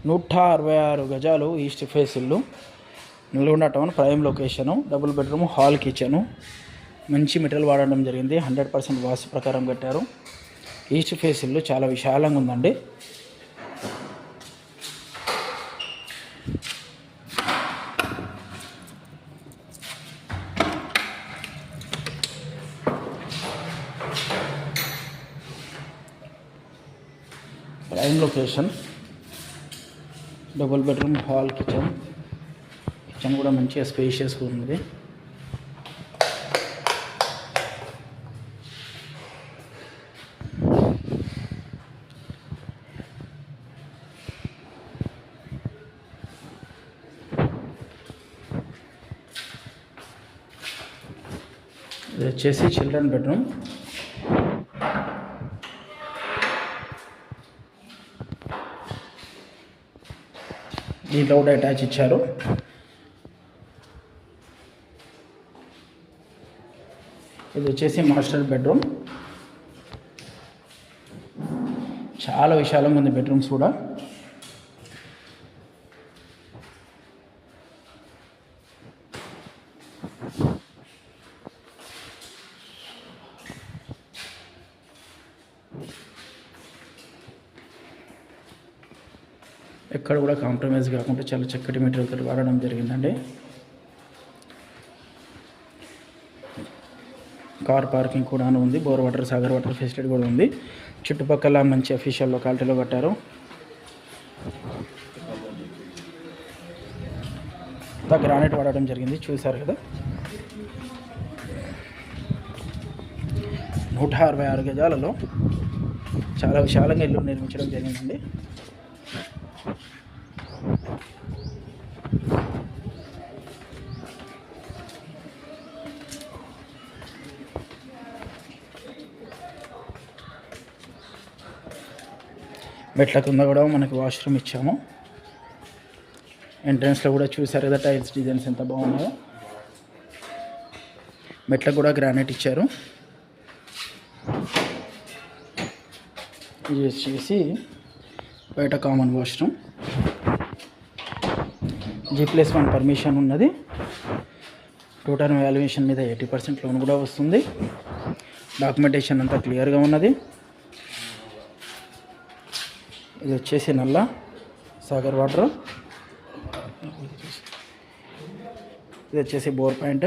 166 గజాలు east face ఇల్లు, Nalgonda town, prime location, double bedroom, hall kitchen, మంచి మెటీరియల్ వాడడం జరిగింది. 100% వాస్తు ప్రకారం కట్టారు. ఈస్ట్ ఫేస్ ఇల్లు చాలా విశాలంగా ఉందండి. Prime location, double bedroom, hall kitchen కూడా మంచిగా స్పేషియస్గా ఉంది. ఇది వచ్చేసి చిల్డ్రన్ బెడ్రూమ్. దీంట్లో కూడా అటాచ్ ఇచ్చారు. ఇది వచ్చేసి మాస్టర్ బెడ్రూమ్. చాలా విశాలంగా ఉంది బెడ్రూమ్స్ కూడా. ఎక్కడ కూడా కాంప్రమైజ్ కాకుండా చాలా చక్కటి మెటీరియల్ తోటి వాడడం జరిగిందండి. కార్ పార్కింగ్ కూడా ఉంది. Bore water, Sagar water facility కూడా ఉంది. చుట్టుపక్కల మంచి అఫీషియల్ లొకాలిటీలో కట్టారు. గ్రానైట్ వాడడం జరిగింది, చూశారు కదా. 166 గజాలలో చాలా విశాలంగా ఇల్లు నిర్మించడం జరిగిందండి. మెట్ల కింద కూడా మనకి వాష్రూమ్ ఇచ్చాము. ఎంట్రన్స్లో కూడా చూసారు కదా టైల్స్ డిజైన్స్ ఎంత బాగున్నాయో. మెట్లకు కూడా గ్రానైట్ ఇచ్చారు. ఇది వచ్చేసి బయట కామన్ వాష్రూమ్. G+1 పర్మిషన్ ఉన్నది. టోటల్ వాల్యుయేషన్ మీద 80% లోన్ కూడా వస్తుంది. డాక్యుమెంటేషన్ అంతా క్లియర్గా ఉన్నది. ఇది వచ్చేసి నల్ల సాగర్ వాటర్. ఇది వచ్చేసి బోర్ పాయింట్.